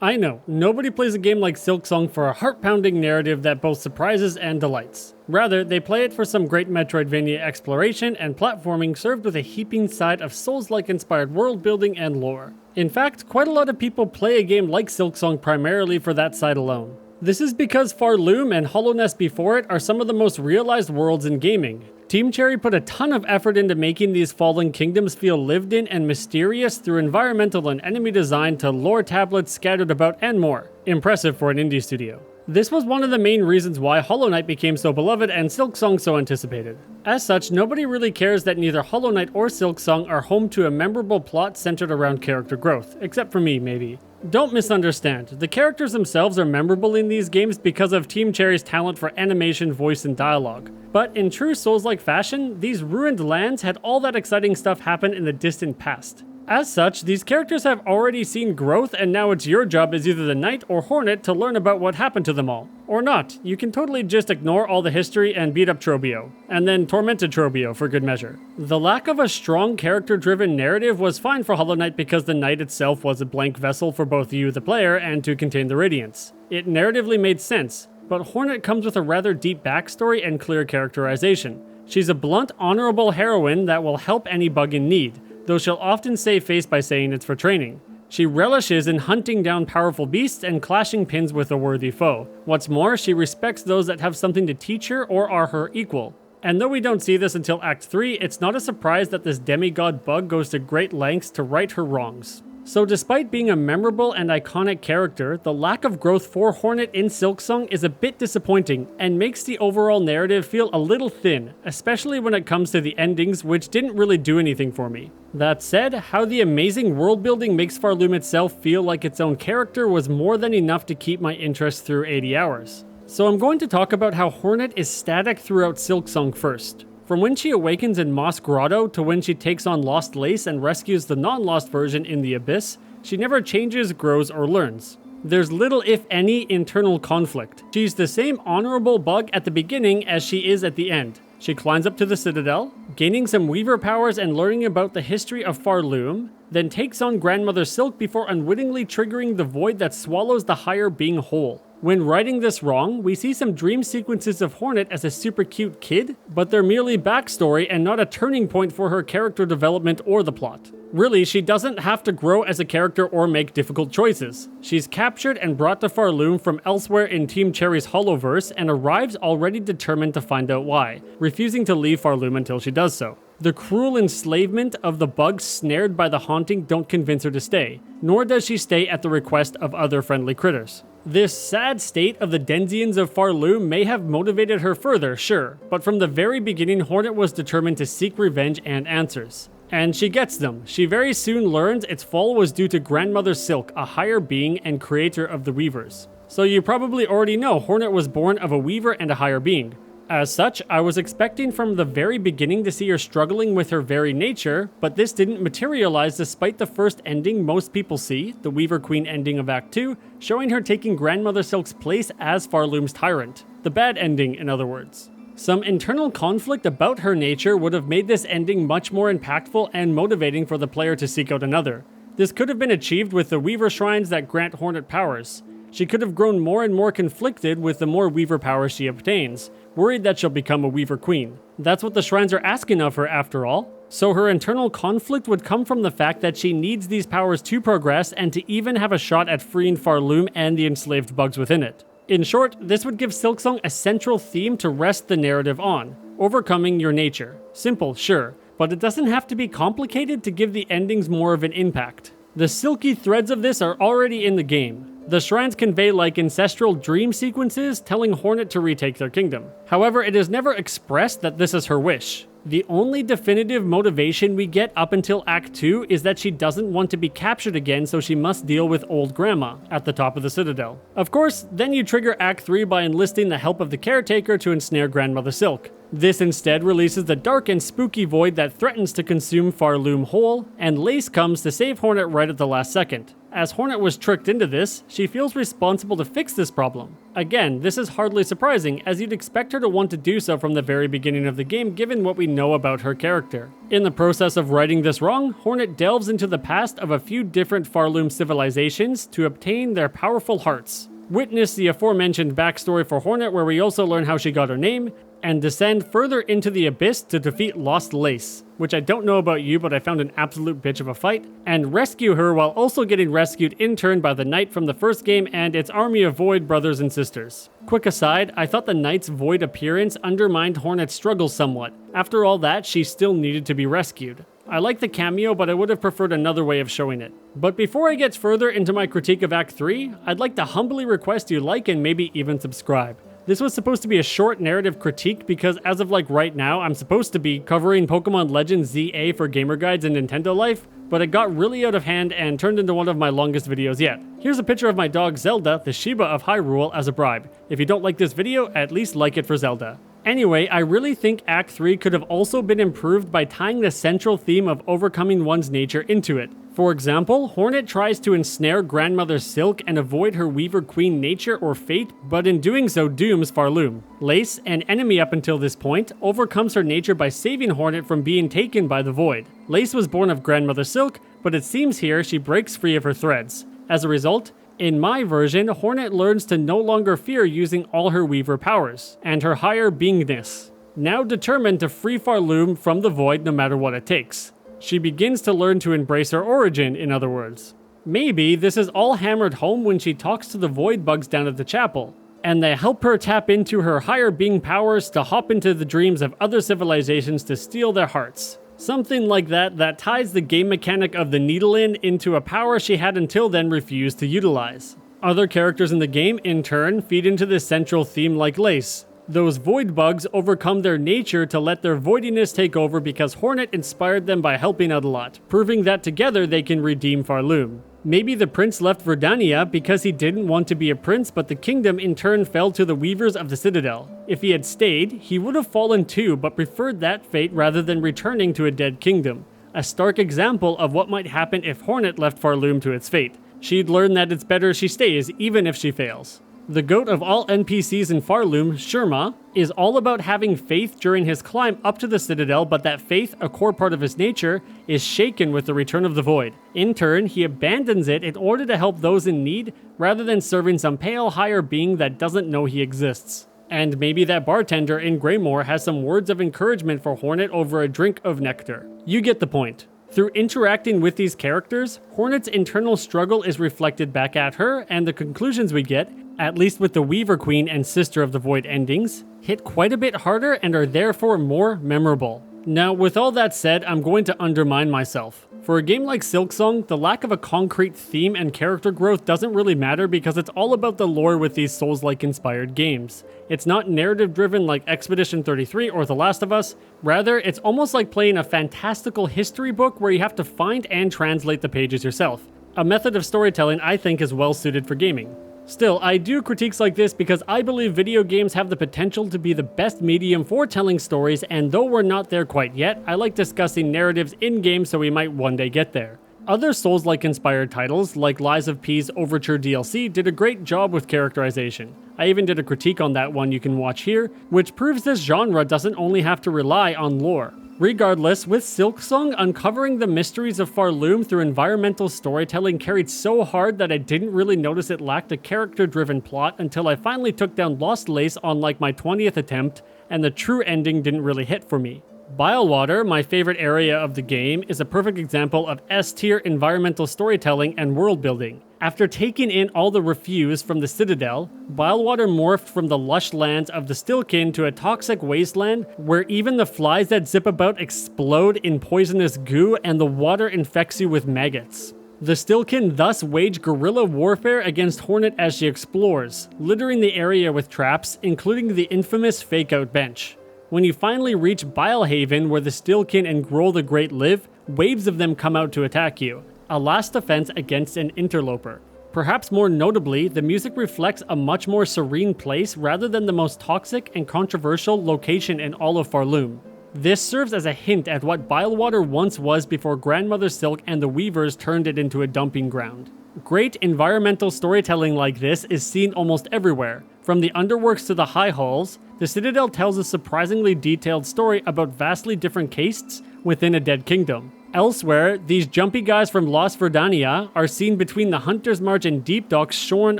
I know, nobody plays a game like Silksong for a heart-pounding narrative that both surprises and delights. Rather, they play it for some great Metroidvania exploration and platforming served with a heaping side of Souls-like inspired world building and lore. In fact, quite a lot of people play a game like Silksong primarily for that side alone. This is because Pharloom and Hollownest before it are some of the most realized worlds in gaming. Team Cherry put a ton of effort into making these fallen kingdoms feel lived in and mysterious through environmental and enemy design to lore tablets scattered about and more. Impressive for an indie studio. This was one of the main reasons why Hollow Knight became so beloved and Silksong so anticipated. As such, nobody really cares that neither Hollow Knight or Silksong are home to a memorable plot centered around character growth, except for me, maybe. Don't misunderstand, the characters themselves are memorable in these games because of Team Cherry's talent for animation, voice, and dialogue. But in true Souls-like fashion, these ruined lands had all that exciting stuff happen in the distant past. As such, these characters have already seen growth, and now it's your job as either the Knight or Hornet to learn about what happened to them all. Or not, you can totally just ignore all the history and beat up Trobio, and then tormented Trobio for good measure. The lack of a strong character-driven narrative was fine for Hollow Knight because the Knight itself was a blank vessel for both you, the player, and to contain the Radiance. It narratively made sense, but Hornet comes with a rather deep backstory and clear characterization. She's a blunt, honorable heroine that will help any bug in need, though she'll often save face by saying it's for training. She relishes in hunting down powerful beasts and clashing pins with a worthy foe. What's more, she respects those that have something to teach her or are her equal. And though we don't see this until Act 3, it's not a surprise that this demigod bug goes to great lengths to right her wrongs. So despite being a memorable and iconic character, the lack of growth for Hornet in Silksong is a bit disappointing and makes the overall narrative feel a little thin, especially when it comes to the endings, which didn't really do anything for me. That said, how the amazing world building makes Pharloom itself feel like its own character was more than enough to keep my interest through 80 hours. So I'm going to talk about how Hornet is static throughout Silksong first. From when she awakens in Moss Grotto to when she takes on Lost Lace and rescues the non-lost version in the Abyss, she never changes, grows, or learns. There's little if any internal conflict. She's the same honorable bug at the beginning as she is at the end. She climbs up to the Citadel, gaining some Weaver powers and learning about the history of Pharloom, then takes on Grandmother Silk before unwittingly triggering the void that swallows the higher being whole. When righting this wrong, we see some dream sequences of Hornet as a super cute kid, but they're merely backstory and not a turning point for her character development or the plot. Really, she doesn't have to grow as a character or make difficult choices. She's captured and brought to Pharloom from elsewhere in Team Cherry's Hollowverse and arrives already determined to find out why, refusing to leave Pharloom until she does so. The cruel enslavement of the bugs snared by the haunting don't convince her to stay, nor does she stay at the request of other friendly critters. This sad state of the denizens of Pharloom may have motivated her further, sure, but from the very beginning Hornet was determined to seek revenge and answers. And she gets them. She very soon learns its fall was due to Grandmother Silk, a higher being and creator of the Weavers. So you probably already know Hornet was born of a Weaver and a higher being. As such, I was expecting from the very beginning to see her struggling with her very nature, but this didn't materialize despite the first ending most people see, the Weaver Queen ending of Act 2, showing her taking Grandmother Silk's place as Pharloom's tyrant. The bad ending, in other words. Some internal conflict about her nature would have made this ending much more impactful and motivating for the player to seek out another. This could have been achieved with the Weaver Shrines that grant Hornet powers. She could have grown more and more conflicted with the more Weaver powers she obtains, worried that she'll become a Weaver Queen. That's what the shrines are asking of her after all. So her internal conflict would come from the fact that she needs these powers to progress and to even have a shot at freeing Pharloom and the enslaved bugs within it. In short, this would give Silksong a central theme to rest the narrative on, overcoming your nature. Simple, sure, but it doesn't have to be complicated to give the endings more of an impact. The silky threads of this are already in the game. The shrines convey like ancestral dream sequences telling Hornet to retake their kingdom. However, it is never expressed that this is her wish. The only definitive motivation we get up until Act 2 is that she doesn't want to be captured again, so she must deal with old grandma at the top of the Citadel. Of course, then you trigger Act 3 by enlisting the help of the caretaker to ensnare Grandmother Silk. This instead releases the dark and spooky void that threatens to consume Pharloom whole, and Lace comes to save Hornet right at the last second. As Hornet was tricked into this, she feels responsible to fix this problem. Again, this is hardly surprising, as you'd expect her to want to do so from the very beginning of the game given what we know about her character. In the process of righting this wrong, Hornet delves into the past of a few different Pharloom civilizations to obtain their powerful hearts. Witness the aforementioned backstory for Hornet, where we also learn how she got her name, and descend further into the abyss to defeat Lost Lace, which I don't know about you, but I found an absolute bitch of a fight, and rescue her while also getting rescued in turn by the Knight from the first game and its army of Void brothers and sisters. Quick aside, I thought the Knight's Void appearance undermined Hornet's struggle somewhat. After all that, she still needed to be rescued. I like the cameo, but I would have preferred another way of showing it. But before I get further into my critique of Act 3, I'd like to humbly request you like and maybe even subscribe. This was supposed to be a short narrative critique because as of right now, I'm supposed to be covering Pokemon Legends ZA for Gamer Guides and Nintendo Life, but it got really out of hand and turned into one of my longest videos yet. Here's a picture of my dog Zelda, the Shiba of Hyrule, as a bribe. If you don't like this video, at least like it for Zelda. Anyway, I really think Act 3 could have also been improved by tying the central theme of overcoming one's nature into it. For example, Hornet tries to ensnare Grandmother Silk and avoid her Weaver Queen nature or fate, but in doing so dooms Pharloom. Lace, an enemy up until this point, overcomes her nature by saving Hornet from being taken by the Void. Lace was born of Grandmother Silk, but it seems here she breaks free of her threads. As a result, in my version, Hornet learns to no longer fear using all her Weaver powers, and her higher beingness. Now determined to free Pharloom from the Void no matter what it takes. She begins to learn to embrace her origin, in other words. Maybe this is all hammered home when she talks to the Void bugs down at the chapel, and they help her tap into her higher being powers to hop into the dreams of other civilizations to steal their hearts. Something like that ties the game mechanic of the needle into a power she had until then refused to utilize. Other characters in the game, in turn, feed into this central theme like Lace. Those Void bugs overcome their nature to let their voidiness take over because Hornet inspired them by helping out a lot, proving that together they can redeem Pharloom. Maybe the prince left Verdania because he didn't want to be a prince, but the kingdom in turn fell to the Weavers of the Citadel. If he had stayed, he would have fallen too, but preferred that fate rather than returning to a dead kingdom. A stark example of what might happen if Hornet left Pharloom to its fate. She'd learn that it's better she stays, even if she fails. The goat of all NPCs in Pharloom, Shurma, is all about having faith during his climb up to the Citadel, but that faith, a core part of his nature, is shaken with the return of the Void. In turn, he abandons it in order to help those in need, rather than serving some pale higher being that doesn't know he exists. And maybe that bartender in Greymoor has some words of encouragement for Hornet over a drink of nectar. You get the point. Through interacting with these characters, Hornet's internal struggle is reflected back at her, and the conclusions we get, at least with the Weaver Queen and Sister of the Void endings, hit quite a bit harder and are therefore more memorable. Now, with all that said, I'm going to undermine myself. For a game like Silksong, the lack of a concrete theme and character growth doesn't really matter because it's all about the lore with these Souls-like inspired games. It's not narrative driven like Expedition 33 or The Last of Us, rather it's almost like playing a fantastical history book where you have to find and translate the pages yourself. A method of storytelling I think is well suited for gaming. Still, I do critiques like this because I believe video games have the potential to be the best medium for telling stories, and though we're not there quite yet, I like discussing narratives in games so we might one day get there. Other Souls-like inspired titles, like Lies of P's Overture DLC, did a great job with characterization. I even did a critique on that one you can watch here, which proves this genre doesn't only have to rely on lore. Regardless, with Silksong, uncovering the mysteries of Pharloom through environmental storytelling carried so hard that I didn't really notice it lacked a character-driven plot until I finally took down Lost Lace on like my 20th attempt, and the true ending didn't really hit for me. Bilewater, my favorite area of the game, is a perfect example of S-tier environmental storytelling and world building. After taking in all the refuse from the Citadel, Bilewater morphed from the lush lands of the Stilkin to a toxic wasteland where even the flies that zip about explode in poisonous goo and the water infects you with maggots. The Stilkin thus wage guerrilla warfare against Hornet as she explores, littering the area with traps, including the infamous fake-out bench. When you finally reach Bilehaven, where the Stilkin and Grohl the Great live, waves of them come out to attack you, a last defense against an interloper. Perhaps more notably, the music reflects a much more serene place rather than the most toxic and controversial location in all of Pharloom. This serves as a hint at what Bilewater once was before Grandmother Silk and the Weavers turned it into a dumping ground. Great environmental storytelling like this is seen almost everywhere, From the underworks to the high halls, the Citadel tells a surprisingly detailed story about vastly different castes within a dead kingdom. Elsewhere, these jumpy guys from Los Verdania are seen between the Hunter's March and Deep Docks shorn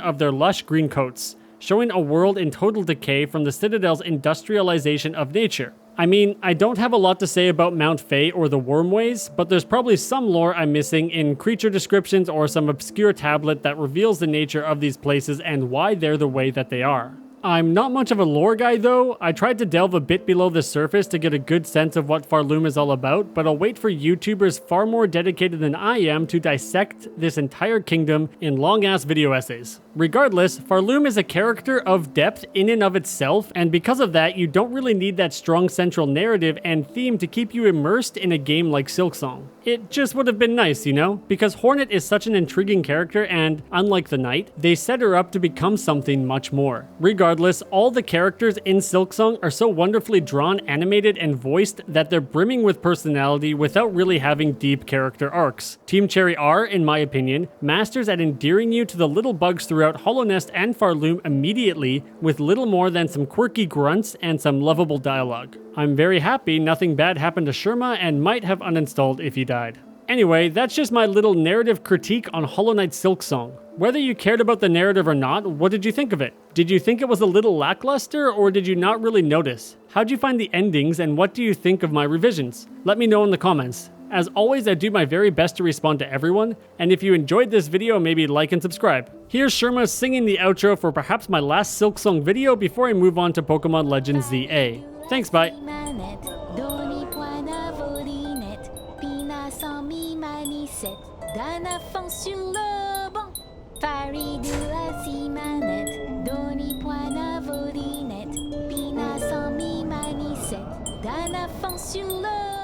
of their lush green coats, showing a world in total decay from the Citadel's industrialization of nature. I mean, I don't have a lot to say about Mount Fae or the Wormways, but there's probably some lore I'm missing in creature descriptions or some obscure tablet that reveals the nature of these places and why they're the way that they are. I'm not much of a lore guy though. I tried to delve a bit below the surface to get a good sense of what Pharloom is all about, but I'll wait for YouTubers far more dedicated than I am to dissect this entire kingdom in long-ass video essays. Regardless, Pharloom is a character of depth in and of itself, and because of that, you don't really need that strong central narrative and theme to keep you immersed in a game like Silksong. It just would have been nice, you know? Because Hornet is such an intriguing character and, unlike the Knight, they set her up to become something much more. Regardless, all the characters in Silksong are so wonderfully drawn, animated, and voiced that they're brimming with personality without really having deep character arcs. Team Cherry are, in my opinion, masters at endearing you to the little bugs throughout Hollow Nest and Pharloom immediately with little more than some quirky grunts and some lovable dialogue. I'm very happy nothing bad happened to Sherma and might have uninstalled if he died. Anyway, that's just my little narrative critique on Hollow Knight Silksong. Whether you cared about the narrative or not, what did you think of it? Did you think it was a little lackluster, or did you not really notice? How'd you find the endings, and what do you think of my revisions? Let me know in the comments. As always, I do my very best to respond to everyone, and if you enjoyed this video, maybe like and subscribe. Here's Sherma singing the outro for perhaps my last Silksong video before I move on to Pokemon Legends ZA. Thanks, bye! D'un enfant sur le banc, Farid assis manette, Doni poina volinette, Pina sans mi manicette, d'un enfant sur le